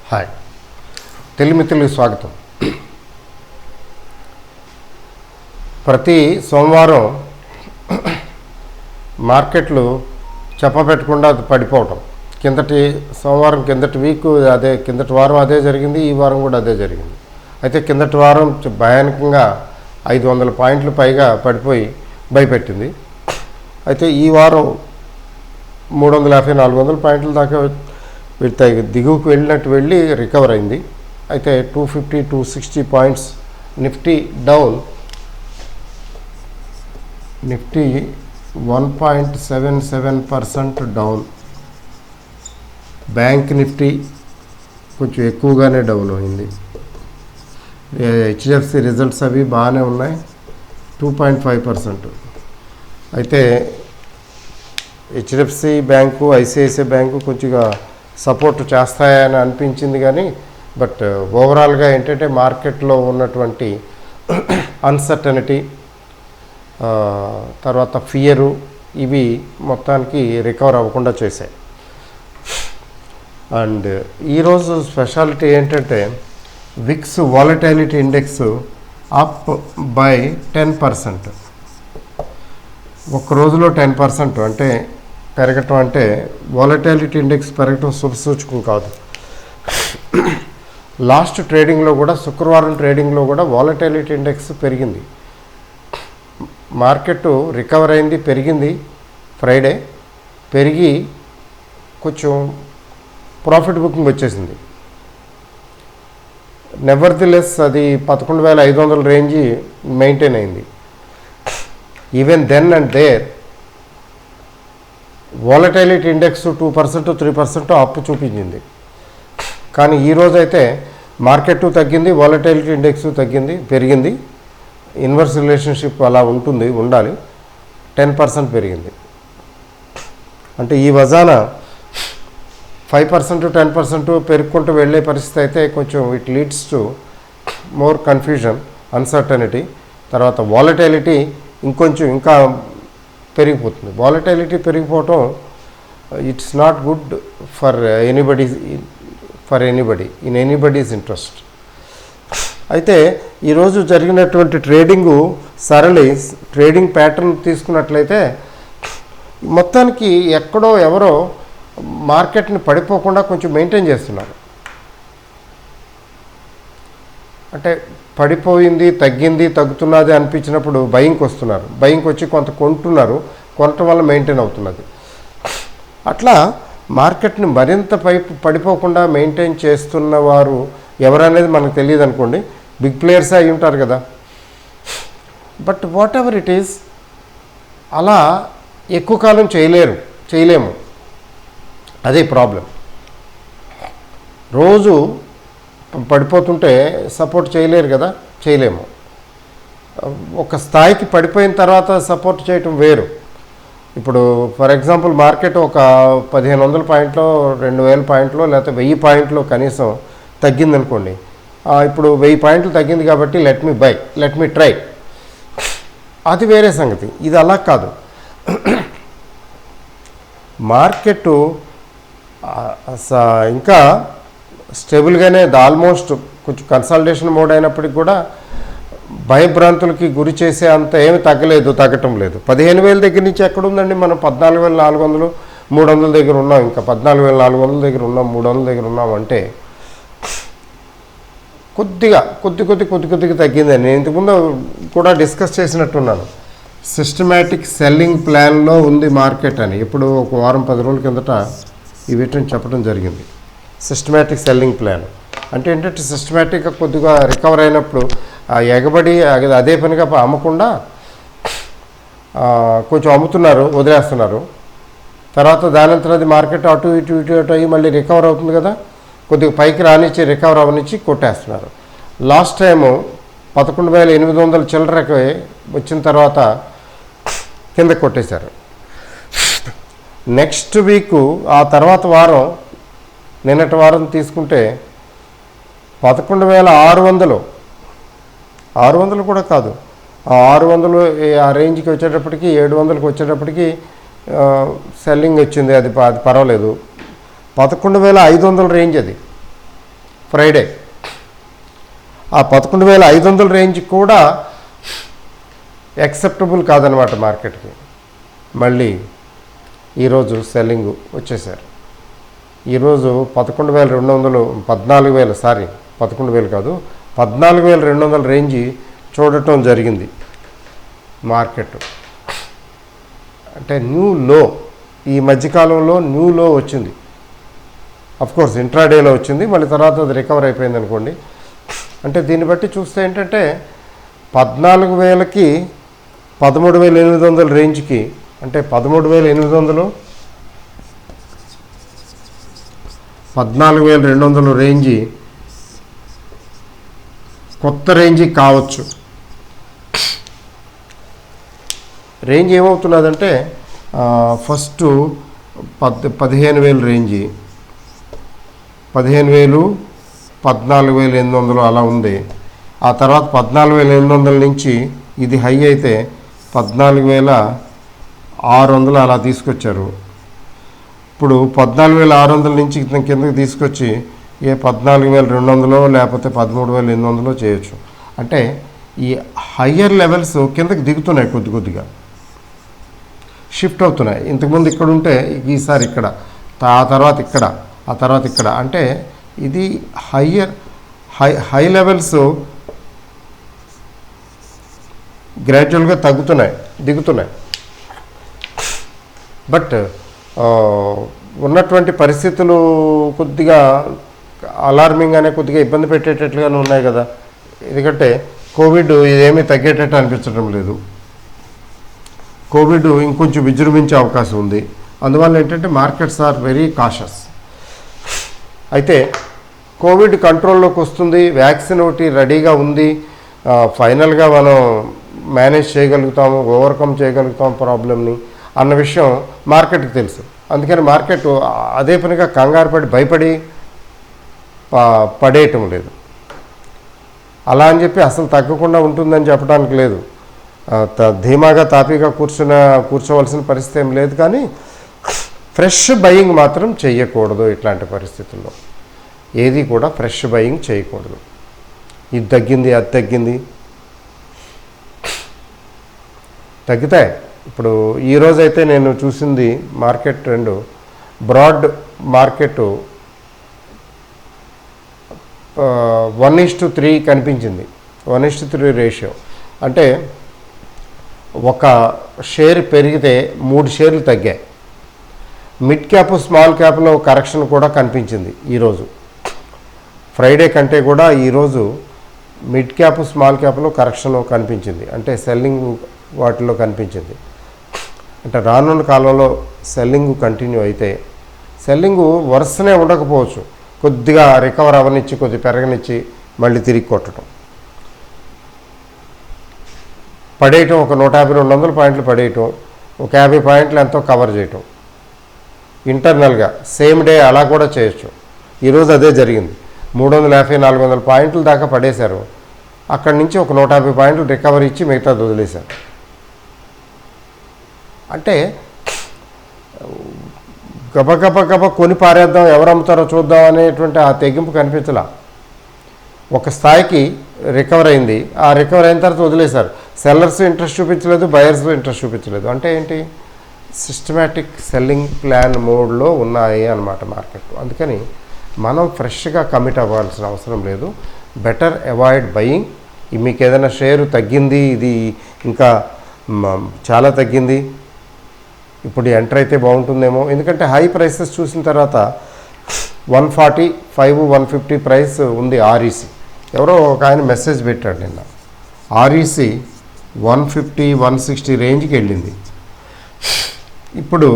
Hi తెలుగుమిత్రులకు స్వాగతం. ప్రతి సోమవారం మార్కెట్లు చెప్పబెట్టకుండా పడిపోవటం. కిందటి సోమవారం కిందటి వీక్ అదే, కిందటి వారం అదే జరిగింది, ఈ వారం కూడా అదే జరిగింది. అయితే కిందటి వారం భయానకంగా 500 పాయింట్లు పైగా పడిపోయి భయపెట్టింది. అయితే ఈ వారం 350-400 పాయింట్ల దాకా దిగువకు వెళ్ళి రికవర్ అయింది. అయితే 250-260 points Nifty down, Nifty 1.77% down. Bank Nifty కొంచెం ఎక్కువగానే డౌన్ అయింది. హెచ్డిఎఫ్సి రిజల్ట్స్ అవి బాగానే ఉన్నాయి, 2.5%. అయితే హెచ్డిఎఫ్సి బ్యాంకు, ఐసిఐసిఐ బ్యాంకు కొంచెంగా సపోర్ట్ చేస్తాయని అనిపించింది. కానీ బట్ ఓవరాల్గా ఏంటంటే మార్కెట్లో ఉన్నటువంటి అన్సర్టనిటీ, తర్వాత ఫియరు, ఇవి మొత్తానికి రికవర్ అవ్వకుండా చేశాయి. అండ్ ఈరోజు స్పెషాలిటీ ఏంటంటే VIX volatility index up by 10%. ఒక్క రోజులో 10% అంటే పెరగటం, అంటే వాలటైలిటీ ఇండెక్స్ పెరగటం శుభసూచకం కాదు. లాస్ట్ ట్రేడింగ్లో కూడా, శుక్రవారం ట్రేడింగ్లో కూడా వాలటైలిటీ ఇండెక్స్ పెరిగింది. మార్కెట్ రికవర్ అయింది, పెరిగింది. ఫ్రైడే పెరిగి కొంచెం ప్రాఫిట్ బుకింగ్ వచ్చేసింది. నెవర్దిలెస్ అది 11,500 రేంజ్ మెయింటైన్ అయింది. Even then and there volatility index 2%, 3% up చూపించింది. కానీ ఈరోజైతే మార్కెట్ తగ్గింది, వాలటైలిటీ ఇండెక్స్ తగ్గింది, పెరిగింది. ఇన్వర్స్ రిలేషన్షిప్ అలా ఉండాలి. 10% పెరిగింది. అంటే ఈ వజాన 5%, 10% పెరుగుకుంటూ వెళ్ళే పరిస్థితి అయితే కొంచెం it leads to more confusion, uncertainty. తర్వాత వాలటైలిటీ ఇంకా పెరిగిపోతుంది. వాలటైలిటీ పెరిగిపోవటం it's not good for anybody in anybody's interest. అయితే ఈరోజు జరిగినటువంటి ట్రేడింగ్ ప్యాటర్న్ తీసుకున్నట్లయితే మొత్తానికి ఎక్కడో ఎవరో మార్కెట్ని పడిపోకుండా కొంచెం మెయింటైన్ చేస్తున్నారు. అంటే పడిపోయింది, తగ్గుతున్నది అనిపించినప్పుడు బయింగ్కి వస్తున్నారు. బయింగ్కి వచ్చి కొంత కొంటున్నారు, కొనటం వల్ల మెయింటైన్ అవుతున్నది. అట్లా మార్కెట్ని మరింత పడిపోకుండా మెయింటైన్ చేస్తున్న వారు ఎవరనేది మనకు తెలియదు అనుకోండి. బిగ్ ప్లేయర్స్ అయి ఉంటారు కదా. But what ever it is, అలా ఎక్కువ కాలం చేయలేము. అదే ప్రాబ్లం. రోజు పడిపోతుంటే సపోర్ట్ చేయలేరు కదా, చేయలేము. ఒక స్థాయికి పడిపోయిన తర్వాత సపోర్ట్ చేయటం వేరు. ఇప్పుడు ఫర్ ఎగ్జాంపుల్ మార్కెట్ ఒక 1,500 పాయింట్లో, 2,000 పాయింట్లో, లేకపోతే 1000 పాయింట్లో కనీసం తగ్గిందనుకోండి. ఇప్పుడు 1000 పాయింట్లు తగ్గింది కాబట్టి లెట్ మీ ట్రై, అది వేరే సంగతి. ఇది అలా కాదు. మార్కెట్ ఇంకా స్టేబుల్గానే ఆల్మోస్ట్ కొంచెం కన్సాలిడేషన్ మోడ్ అయినప్పటికి కూడా భయభ్రాంతులకి గురి చేసే అంత ఏమి తగ్గటం లేదు. 15,000 దగ్గర నుంచి ఎక్కడుందండి? మనం 14,400, 300 దగ్గర ఉన్నాం. ఇంకా 14,400 దగ్గర ఉన్నాం, 300 దగ్గర ఉన్నాం. అంటే కొద్దిగా తగ్గిందని నేను ఇంతకుముందు కూడా డిస్కస్ చేసినట్టున్నాను. సిస్టమేటిక్ సెల్లింగ్ ప్లాన్లో ఉంది మార్కెట్ అని. ఇప్పుడు ఒక వారం 10 రోజుల కిందట ఈ వీటిని చెప్పడం జరిగింది. సిస్టమేటిక్ సెల్లింగ్ ప్లాన్ అంటే ఏంటంటే సిస్టమేటిక్గా కొద్దిగా రికవర్ అయినప్పుడు ఎగబడి అదే పనిగా అమ్మకుండా కొంచెం అమ్ముతున్నారు, వదిలేస్తున్నారు. తర్వాత దానంతరం అది మార్కెట్ అటు ఇటు అయ్యి మళ్ళీ రికవర్ అవుతుంది కదా, కొద్దిగా పైకి రానిచ్చి రికవర్ అవనిచ్చి కొట్టేస్తున్నారు. లాస్ట్ టైము 11,800 చిల్లరకి వచ్చిన తర్వాత కింద కొట్టేశారు. నెక్స్ట్ వీకు ఆ తర్వాత వారం, నిన్నటి వారం తీసుకుంటే 11,600 కూడా కాదు, 600 ఆ రేంజ్కి వచ్చేటప్పటికి, 700కి వచ్చేటప్పటికి సెల్లింగ్ వచ్చింది. అది పర్వాలేదు. 11,500 రేంజ్ అది. ఫ్రైడే. ఆ 11,500 రేంజ్ కూడా యాక్సెప్టబుల్ కాదనమాట మార్కెట్కి. మళ్ళీ ఈరోజు సెల్లింగ్ వచ్చేసారు. ఈరోజు 11,200 11,000 కాదు 14,200 రేంజ్ చూడటం జరిగింది మార్కెట్. అంటే న్యూ లో, ఈ మధ్యకాలంలో న్యూ లో వచ్చింది. అఫ్కోర్స్ ఇంట్రాడేలో వచ్చింది, మళ్ళీ తర్వాత అది రికవర్ అయిపోయింది అనుకోండి. అంటే దీన్ని బట్టి చూస్తే ఏంటంటే 14,000కి 13,800 రేంజ్కి, అంటే 13,800 14,200 రేంజ్ కొత్త రేంజ్ కావచ్చు. రేంజ్ ఏమవుతున్నదంటే ఫస్ట్ 15,000 రేంజ్, 15,000, 14,800 అలా ఉంది. ఆ తర్వాత 14,800 నుంచి ఇది హై అయితే 14,600 అలా తీసుకొచ్చారు. ఇప్పుడు 14,600 నుంచి కిందకి తీసుకొచ్చి 14,200 లేకపోతే 13,800 చేయొచ్చు. అంటే ఈ హయ్యర్ లెవెల్స్ కిందకి దిగుతున్నాయి, కొద్దిగా షిఫ్ట్ అవుతున్నాయి. ఇంతకుముందు ఇక్కడ ఉంటే ఈసారి ఇక్కడ, ఆ తర్వాత ఇక్కడ, ఆ తర్వాత ఇక్కడ. అంటే ఇది హై లెవెల్స్ గ్రాడ్యువల్గా దిగుతున్నాయి. బట్ ఉన్నటువంటి పరిస్థితులు కొద్దిగా అలార్మింగ్గానే, కొద్దిగా ఇబ్బంది పెట్టేటట్లుగానే ఉన్నాయి కదా. ఎందుకంటే కోవిడ్ ఇదేమీ తగ్గేటట్టు అనిపించడం లేదు. కోవిడ్ ఇంకొంచెం విజృంభించే అవకాశం ఉంది. అందువల్ల ఏంటంటే మార్కెట్స్ ఆర్ వెరీ కాషస్. అయితే కోవిడ్ కంట్రోల్లోకి వస్తుంది, వ్యాక్సిన్ ఒకటి రెడీగా ఉంది, ఫైనల్గా మనం మేనేజ్ చేయగలుగుతాము, ఓవర్కమ్ చేయగలుగుతాం ప్రాబ్లమ్ని అన్న విషయం మార్కెట్కి తెలుసు. అందుకని మార్కెట్ అదే పనిగా కంగారు పడి భయపడి పడేయటం లేదు. అలా అని చెప్పి అసలు తగ్గకుండా ఉంటుందని చెప్పడానికి లేదు. ధీమాగా తాపీగా కూర్చోవలసిన పరిస్థితి ఏం లేదు. కానీ ఫ్రెష్ బయింగ్ మాత్రం చేయకూడదు. ఇట్లాంటి పరిస్థితుల్లో ఏది కూడా ఫ్రెష్ బయింగ్ చేయకూడదు. ఇది తగ్గింది, అది తగ్గుతాయి. ఇప్పుడు ఈరోజైతే నేను చూసింది మార్కెట్ ట్రెండ్, బ్రాడ్ మార్కెట్ 1:3 కనిపించింది. 1:3 రేషియో. అంటే ఒక షేర్ పెరిగితే 3 షేర్లు తగ్గాయి. మిడ్ క్యాప్ స్మాల్ క్యాప్లో కరెక్షన్ కూడా కనిపించింది ఈరోజు. ఫ్రైడే కంటే కూడా ఈరోజు మిడ్ క్యాప్ స్మాల్ క్యాప్లో కరెక్షన్ కనిపించింది. అంటే సెల్లింగ్ వాటిలో కనిపించింది. అంటే రానున్న కాలంలో సెల్లింగ్ కంటిన్యూ అయితే, సెల్లింగ్ వరుసనే ఉండకపోవచ్చు, కొద్దిగా రికవర్ అవ్వనిచ్చి, కొద్దిగా పెరగనిచ్చి మళ్ళీ తిరిగి కొట్టడం, పడేయటం, ఒక 150-200 పాయింట్లు పడేయటం, ఒక 50 పాయింట్లు ఎంతో కవర్ చేయటం ఇంటర్నల్గా సేమ్ డే అలా కూడా చేయొచ్చు. ఈరోజు అదే జరిగింది. 350-400 పాయింట్ల దాకా పడేశారు. అక్కడి నుంచి ఒక 150 పాయింట్లు రికవరీ ఇచ్చి మిగతాది వదిలేశారు. అంటే గబ కొని పారేద్దాం, ఎవరు అమ్ముతారో చూద్దాం అనేటువంటి ఆ తెగింపు కనిపించలా. ఒక స్థాయికి రికవర్ అయింది. ఆ రికవర్ అయిన తర్వాత వదిలేశారు. సెల్లర్స్ ఇంట్రెస్ట్ చూపించలేదు, బయర్స్ ఇంట్రెస్ట్ చూపించలేదు. అంటే ఏంటి, సిస్టమేటిక్ సెల్లింగ్ ప్లాన్ మోడ్లో ఉన్నాయి అన్నమాట మార్కెట్. అందుకని మనం ఫ్రెష్గా కమిట్ అవ్వాల్సిన అవసరం లేదు. Better avoid buying. మీకు ఏదైనా షేరు తగ్గింది, ఇది ఇంకా చాలా తగ్గింది, ఇప్పుడు ఎంటర్ అయితే బాగుంటుందేమో. ఎందుకంటే హై ప్రైసెస్ చూసిన తర్వాత 145-150 ప్రైస్ ఉంది ఆర్ఈసీ. ఎవరో ఒక ఆయన మెసేజ్ పెట్టాడు నిన్న. ఆర్ఈసీ 150-160 రేంజ్కి వెళ్ళింది. ఇప్పుడు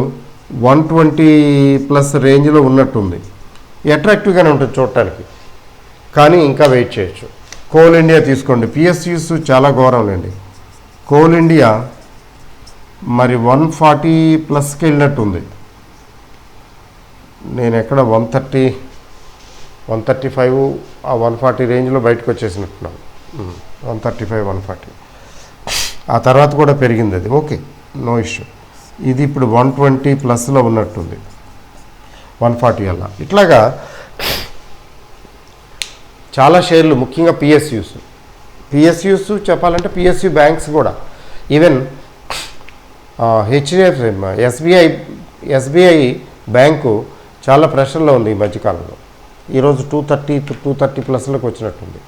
120+ రేంజ్లో ఉన్నట్టుంది. అట్రాక్టివ్గానే ఉంటుంది చూడటానికి, కానీ ఇంకా వెయిట్ చేయొచ్చు. కోల్ ఇండియా తీసుకోండి, పిఎస్యూస్ చాలా ఘోరంలేండి. కోల్ ఇండియా మరి 140+కి వెళ్ళినట్టుంది. నేను ఎక్కడ 135 ఆ 140 రేంజ్లో బయటకు వచ్చేసినట్టున్నాను. 135-140. ఆ తర్వాత కూడా పెరిగింది అది, ఓకే, నో ఇష్యూ. ఇది ఇప్పుడు 120+లో ఉన్నట్టుంది, 140 అలా. ఇట్లాగా చాలా షేర్లు, ముఖ్యంగా పిఎస్యూస్ చెప్పాలంటే పిఎస్యూ బ్యాంక్స్ కూడా, ఈవెన్ ఎస్బీఐ బ్యాంకు చాలా ప్రెషర్లో ఉంది ఈ మధ్యకాలంలో. ఈరోజు 230 ప్లస్లోకి వచ్చినట్టుంది.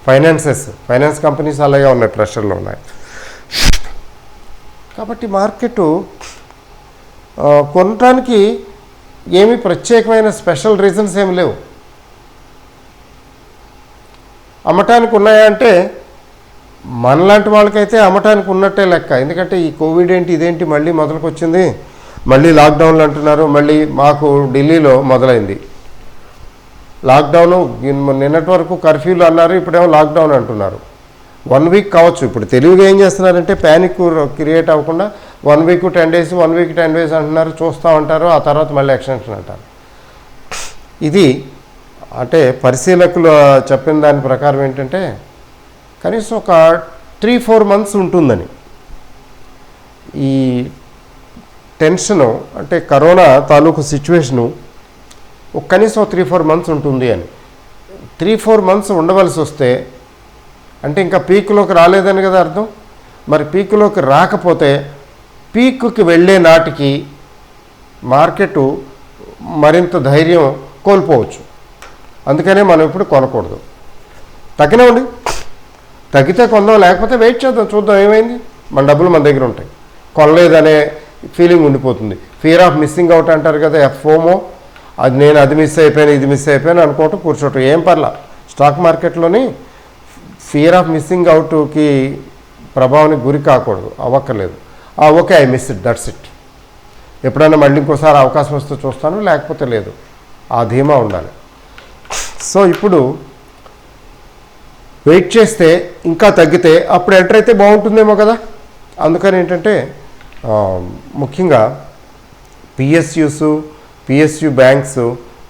ఫైనాన్స్ కంపెనీస్ అలాగే ఉన్నాయి, ప్రెషర్లో ఉన్నాయి. కాబట్టి మార్కెట్ కొనడానికి ఏమీ ప్రత్యేకమైన స్పెషల్ రీజన్స్ ఏమి లేవు. అమ్మటానికి ఉన్నాయా అంటే మనలాంటి వాళ్ళకైతే అమ్మటానికి ఉన్నట్టే లెక్క. ఎందుకంటే ఈ కోవిడ్ ఏంటి ఇదేంటి మళ్ళీ మొదలుకొచ్చింది, మళ్ళీ లాక్డౌన్లు అంటున్నారు. మళ్ళీ మాకు ఢిల్లీలో మొదలైంది లాక్డౌను. నిన్నటి వరకు కర్ఫ్యూలు అన్నారు, ఇప్పుడేమో లాక్డౌన్ అంటున్నారు. 1 వీక్ కావచ్చు. ఇప్పుడు తెలివిగా ఏం చేస్తున్నారంటే ప్యానిక్ క్రియేట్ అవ్వకుండా 1 వీక్ 10 డేస్, 1 వీక్ 10 డేస్ అంటున్నారు, చూస్తూ ఉంటారు. ఆ తర్వాత మళ్ళీ ఎక్స్టెన్షన్ అంటారు. ఇది అంటే పరిశీలకులు చెప్పిన దాని ప్రకారం ఏంటంటే కనీసం ఒక 3-4 మంత్స్ ఉంటుందని. ఈ టెన్షను అంటే కరోనా తాలూకు సిచ్యువేషను కనీసం 3-4 మంత్స్ ఉంటుంది అని. 3-4 మంత్స్ ఉండవలసి వస్తే అంటే ఇంకా పీక్లోకి రాలేదని కదా అర్థం. మరి పీక్లోకి రాకపోతే పీక్కి వెళ్ళే నాటికి మార్కెట్ మరింత ధైర్యం కోల్పోవచ్చు. అందుకనే మనం ఇప్పుడు కొనకూడదు. తగ్గినవ్వండి, తగ్గితే కొందాం, లేకపోతే వెయిట్ చేద్దాం, చూద్దాం ఏమైంది. మన డబ్బులు మన దగ్గర ఉంటాయి. కొనలేదనే ఫీలింగ్ ఉండిపోతుంది. ఫియర్ ఆఫ్ మిస్సింగ్ అవుట్ అంటారు కదా, FOMO. అది నేను అది మిస్ అయిపోయాను, ఇది మిస్ అయిపోయాను అనుకోవటం, కూర్చోవటం ఏం పర్లా. స్టాక్ మార్కెట్లోని ఫియర్ ఆఫ్ మిస్సింగ్ అవుట్కి ప్రభావానికి గురి కాకూడదు, అవ్వక్కర్లేదు. Okay, I miss it, that's it. ఎప్పుడైనా మళ్ళీ ఇంకోసారి అవకాశం వస్తే చూస్తాను, లేకపోతే లేదు. ఆ ధీమా ఉండాలి. సో ఇప్పుడు వెయిట్ చేస్తే ఇంకా తగ్గితే అప్పుడు ఎంటర్ అయితే బాగుంటుందేమో కదా. అందుకని ఏంటంటే ముఖ్యంగా పిఎస్యూ బ్యాంక్స్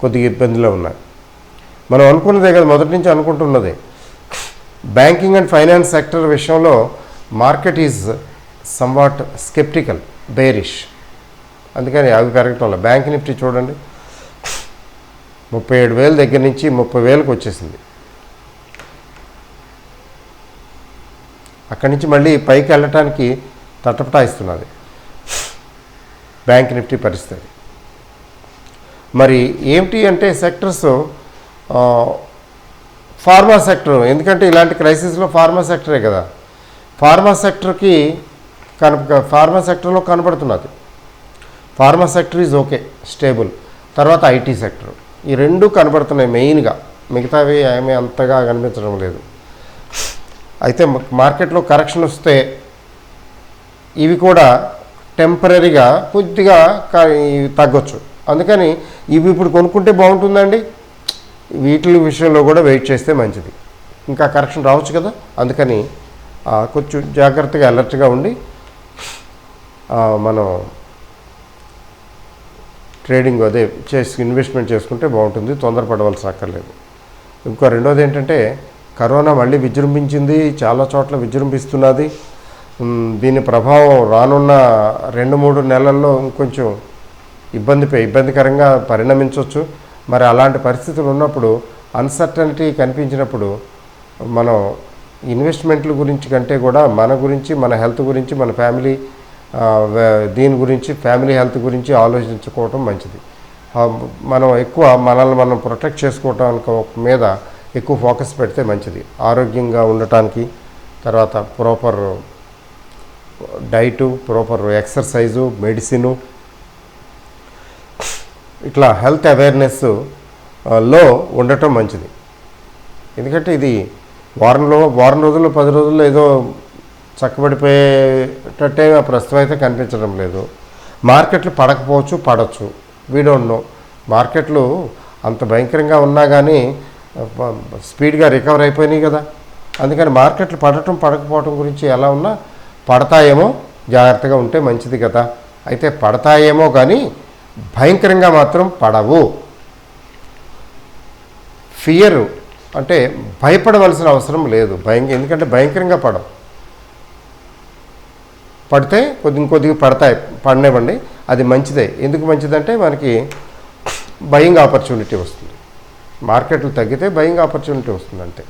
కొద్దిగా ఇబ్బందిలో ఉన్నాయి. మనం అనుకున్నదే కదా, మొదటి నుంచి అనుకుంటున్నదే. బ్యాంకింగ్ అండ్ ఫైనాన్స్ సెక్టర్ విషయంలో market is somewhat sceptical, bearish. అందుకని అవి పెరగటంలో బ్యాంక్ నిఫ్టీ చూడండి 37,000 దగ్గర నుంచి 30,000కి వచ్చేసింది. అక్కడి నుంచి మళ్ళీ పైకి వెళ్ళటానికి తటపటాయిస్తున్నది బ్యాంక్ నిఫ్టీ పరిస్థితి. మరి ఏమిటి అంటే సెక్టర్స్, ఫార్మా సెక్టర్. ఎందుకంటే ఇలాంటి క్రైసిస్లో ఫార్మా సెక్టరే కదా. ఫార్మా సెక్టర్లో కనబడుతున్నది. Pharma sector is okay, stable. తర్వాత ఐటీ సెక్టర్, ఈ రెండు కనబడుతున్నాయి మెయిన్గా. మిగతావి ఏమీ అంతగా కనిపించడం లేదు. అయితే మార్కెట్లో కరెక్షన్ వస్తే ఇవి కూడా టెంపరీగా కొద్దిగా తగ్గొచ్చు. అందుకని ఇవి ఇప్పుడు కొనుక్కుంటే బాగుంటుందండి. వీటి విషయంలో కూడా వెయిట్ చేస్తే మంచిది. ఇంకా కరెక్షన్ రావచ్చు కదా. అందుకని కొంచెం జాగ్రత్తగా అలర్ట్గా ఉండి మనం ట్రేడింగ్ అదే చేసి ఇన్వెస్ట్మెంట్ చేసుకుంటే బాగుంటుంది. తొందరపడవలసి అక్కర్లేదు. ఇంకో రెండోది ఏంటంటే కరోనా మళ్ళీ విజృంభించింది, చాలా చోట్ల విజృంభిస్తున్నది. దీని ప్రభావం రానున్న 2-3 నెలల్లో ఇంకొంచెం ఇబ్బందికరంగా పరిణమించవచ్చు. మరి అలాంటి పరిస్థితులు ఉన్నప్పుడు, అన్సర్టనిటీ కనిపించినప్పుడు మనం ఇన్వెస్ట్మెంట్ల గురించి కంటే కూడా మన గురించి, మన హెల్త్ గురించి, మన ఫ్యామిలీ దీని గురించి, ఫ్యామిలీ హెల్త్ గురించి ఆలోచించుకోవటం మంచిది. మనం ఎక్కువ మనల్ని మనం ప్రొటెక్ట్ చేసుకోవటానికి మీద ఎక్కువ ఫోకస్ పెడితే మంచిది. ఆరోగ్యంగా ఉండటానికి, తర్వాత proper diet, proper exercise, medicine, ఇట్లా హెల్త్ అవేర్నెస్ లో ఉండటం మంచిది. ఎందుకంటే ఇది వారం రోజుల్లో 10 రోజుల్లో ఏదో చక్కబడిపోయేటట్టే ప్రస్తుతం అయితే కనిపించడం లేదు. మార్కెట్లు పడకపోవచ్చు, పడవచ్చు, వీ డోంట్ నో. మార్కెట్లు అంత భయంకరంగా ఉన్నా కానీ స్పీడ్గా రికవర్ అయిపోయినాయి కదా. అందుకని మార్కెట్లు పడకపోవటం గురించి ఎలా ఉన్నా పడతాయేమో, జాగ్రత్తగా ఉంటే మంచిది కదా. అయితే పడతాయేమో కానీ భయంకరంగా మాత్రం పడవు. ఫియర్ అంటే భయపడవలసిన అవసరం లేదు. ఎందుకంటే భయంకరంగా పడితే ఇంకొద్దిగా పడినివ్వండి, అది మంచిదే. ఎందుకు మంచిదంటే మనకి బయింగ్ ఆపర్చునిటీ వస్తుంది. మార్కెట్లు తగ్గితే బయింగ్ ఆపర్చునిటీ వస్తుంది అంతే.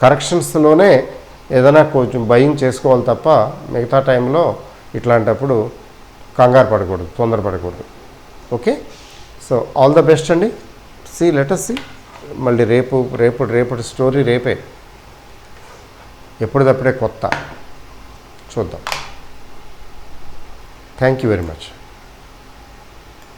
కరెక్షన్స్లోనే ఏదైనా కొంచెం బయింగ్ చేసుకోవాలి తప్ప మిగతా టైంలో ఇట్లాంటప్పుడు కంగారు పడకూడదు, తొందరపడకూడదు. Okay, so all the best అండి. లెటస్ సి మళ్ళీ రేపటి స్టోరీ రేపే, ఎప్పటిదప్పుడే కొత్త చూద్దాం. Thank you very much.